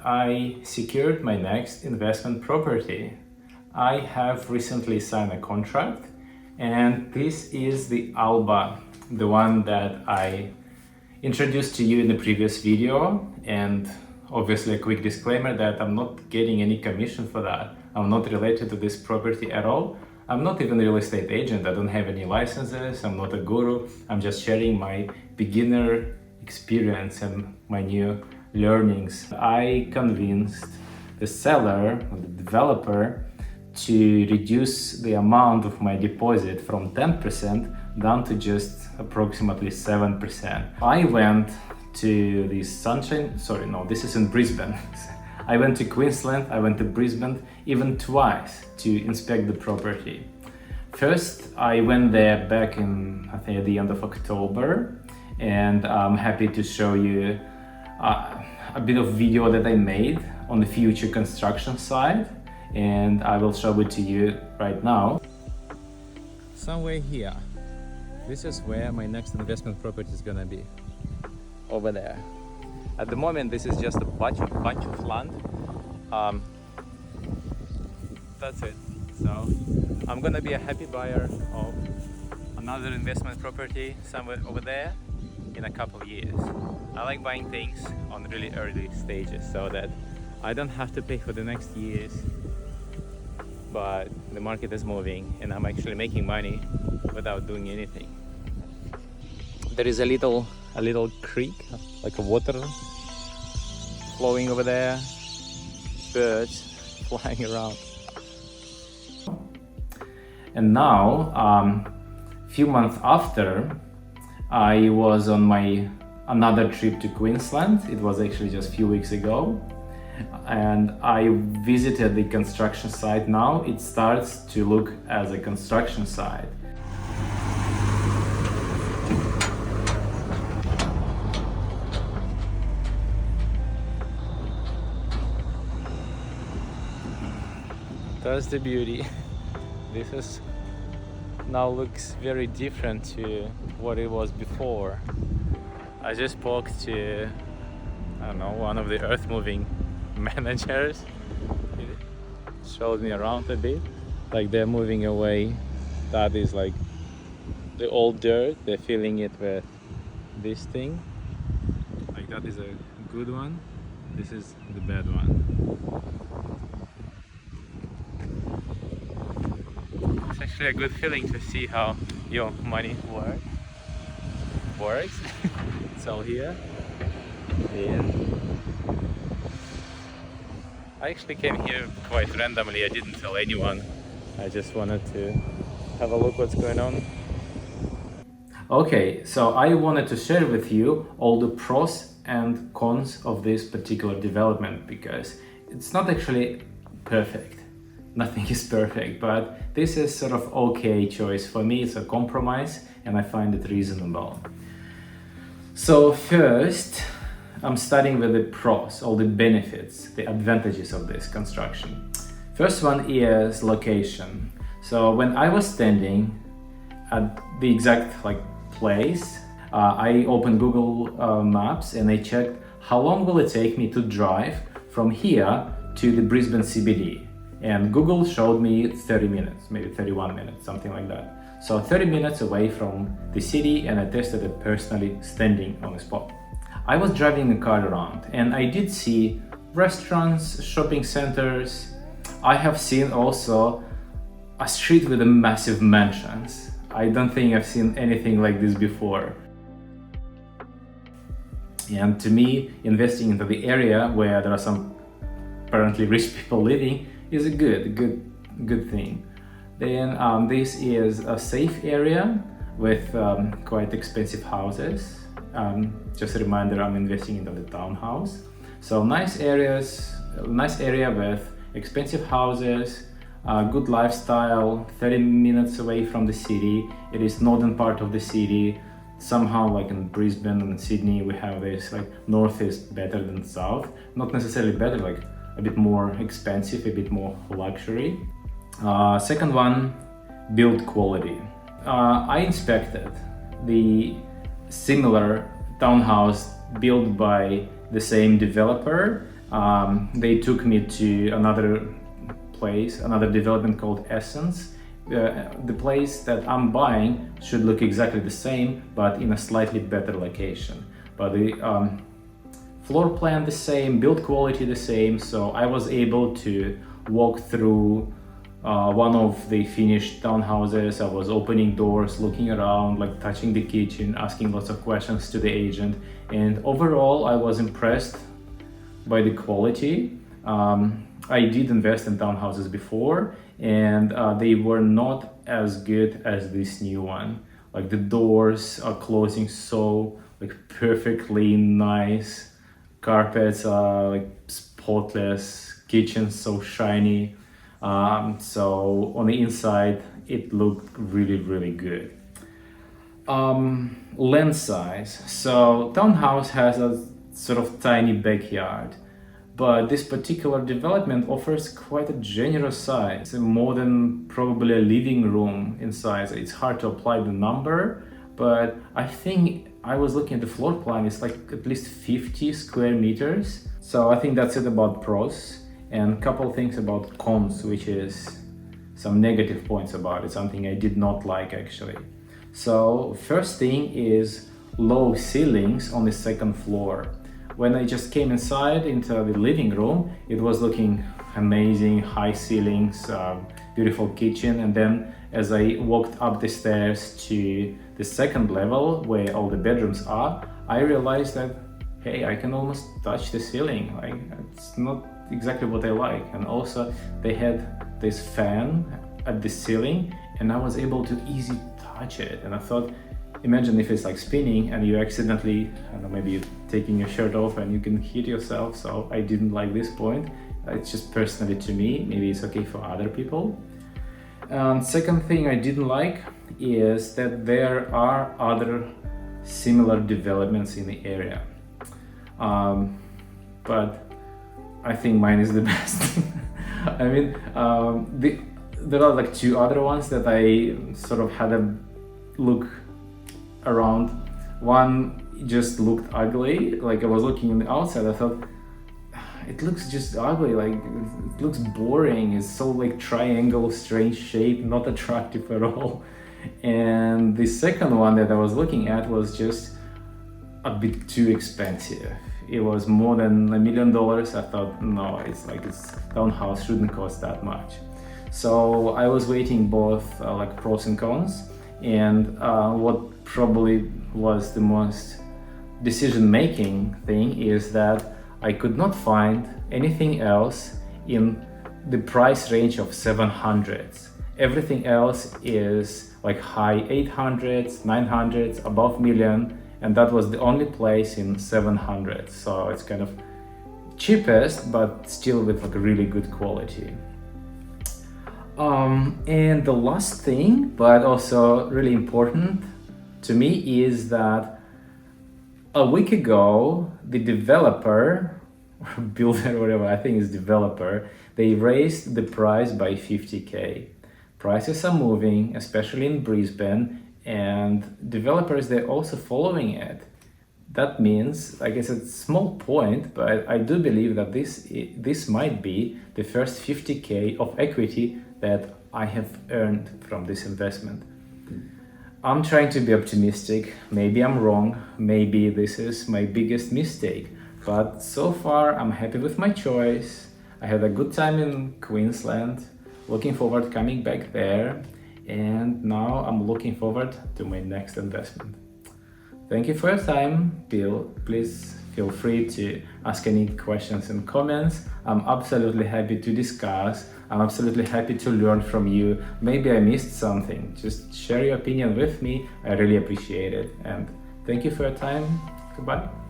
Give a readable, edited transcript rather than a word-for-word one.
I secured my next investment property. I have recently signed a contract, and this is the Alba, the one that I introduced to you in the previous video. And obviously a quick disclaimer that I'm not getting any commission for that. I'm not related to this property at all. I'm not even a real estate agent. I don't have any licenses. I'm not a guru. I'm just sharing my beginner experience and my new learnings. I convinced the seller, or the developer, to reduce the amount of my deposit from 10% down to just approximately 7%. I went to the this is in Brisbane. I went to Queensland, I went to Brisbane even twice to inspect the property. First, I went there back in, I think, at the end of October, and I'm happy to show you a bit of video that I made on the future construction side, and I will show it to you right now. Somewhere here. This is where my next investment property is gonna be. Over there. At the moment, this is just a bunch of land. That's it. So I'm gonna be a happy buyer of another investment property somewhere over there in a couple of years. I like buying things on really early stages so that I don't have to pay for the next years, but the market is moving and I'm actually making money without doing anything. There is a little creek, like a water flowing over there, birds flying around. And now, few months after, I was on my another trip to Queensland. It was actually just a few weeks ago, and I visited the construction site. Now it starts to look as a construction site. That's the beauty. This now looks very different to what it was before. I just spoke to, I don't know, one of the earth moving managers. He showed me around a bit. Like they're moving away. That is like the old dirt. They're filling it with this thing. Like that is a good one. This is the bad one. It's actually a good feeling to see how your money works. It's all here. And I actually came here quite randomly. I didn't tell anyone. I just wanted to have a look what's going on. Okay, so I wanted to share with you all the pros and cons of this particular development, because it's not actually perfect. Nothing is perfect, but this is sort of okay choice for me. It's a compromise and I find it reasonable. So first, I'm starting with the pros, all the benefits, the advantages of this construction. First one is location. So when I was standing at the exact place, I opened Google Maps and I checked how long will it take me to drive from here to the Brisbane CBD. And Google showed me 30 minutes, maybe 31 minutes, something like that. So 30 minutes away from the city, and I tested it personally standing on the spot. I was driving the car around and I did see restaurants, shopping centers. I have seen also a street with a massive mansions. I don't think I've seen anything like this before. And to me, investing into the area where there are some apparently rich people living is a good thing. Then this is a safe area with quite expensive houses. Just a reminder, I'm investing into the townhouse. So nice area with expensive houses, good lifestyle, 30 minutes away from the city. It is northern part of the city. Somehow, like in Brisbane and Sydney, we have this north is better than south. Not necessarily better, a bit more expensive, a bit more luxury. Second one, build quality. I inspected the similar townhouse built by the same developer They took me to another place, another development called Essence. The place that I'm buying should look exactly the same, but in a slightly better location. But the floor plan the same, build quality the same, so I was able to walk through one of the finished townhouses. I was opening doors, looking around, like touching the kitchen, asking lots of questions to the agent, and overall I was impressed by the quality. I did invest in townhouses before, and they were not as good as this new one. Like the doors are closing so like perfectly nice, carpets are like spotless, kitchen so shiny. So on the inside it looked really good. Land size. So townhouse has a sort of tiny backyard, but this particular development offers quite a generous size, more than probably a living room in size. It's hard to apply the number, but I think I was looking at the floor plan, it's like at least 50 square meters. So I think that's it about pros, and a couple things about cons, which is some negative points about it, something I did not like actually. So first thing is low ceilings on the second floor. When I just came inside into the living room, it was looking amazing, high ceilings, beautiful kitchen, and then as I walked up the stairs to the second level where all the bedrooms are, I realized that, hey, I can almost touch the ceiling. Like, it's not exactly what I like. And also they had this fan at the ceiling and I was able to easily touch it. And I thought, imagine if it's like spinning and you accidentally, I don't know, maybe you're taking your shirt off and you can hit yourself. So I didn't like this point. It's just personally to me, maybe it's okay for other people. Second thing I didn't like is that there are other similar developments in the area. But I think mine is the best. I mean, there are like two other ones that I sort of had a look around. One just looked ugly, like I was looking on the outside, I thought it looks just ugly, like it looks boring, it's so like triangle, strange shape, not attractive at all. And the second one that I was looking at was just a bit too expensive. It was more than $1 million. I thought, no, it's townhouse shouldn't cost that much. So I was weighting both like pros and cons, and what probably was the most decision-making thing is that I could not find anything else in the price range of 700s. Everything else is like high 800s, 900s, above million, and that was the only place in 700s. So it's kind of cheapest, but still with like a really good quality. And the last thing, but also really important to me, is that a week ago, the developer, or builder, whatever, I think it's developer, they raised the price by 50K. Prices are moving, especially in Brisbane, and developers, they're also following it. That means, I guess it's a small point, but I do believe that this might be the first 50K of equity that I have earned from this investment. I'm trying to be optimistic. Maybe I'm wrong. Maybe this is my biggest mistake. But so far, I'm happy with my choice. I had a good time in Queensland. Looking forward to coming back there. And now I'm looking forward to my next investment. Thank you for your time. Please feel free to ask any questions and comments. I'm absolutely happy to discuss. I'm absolutely happy to learn from you. Maybe I missed something. Just share your opinion with me. I really appreciate it. And thank you for your time. Goodbye.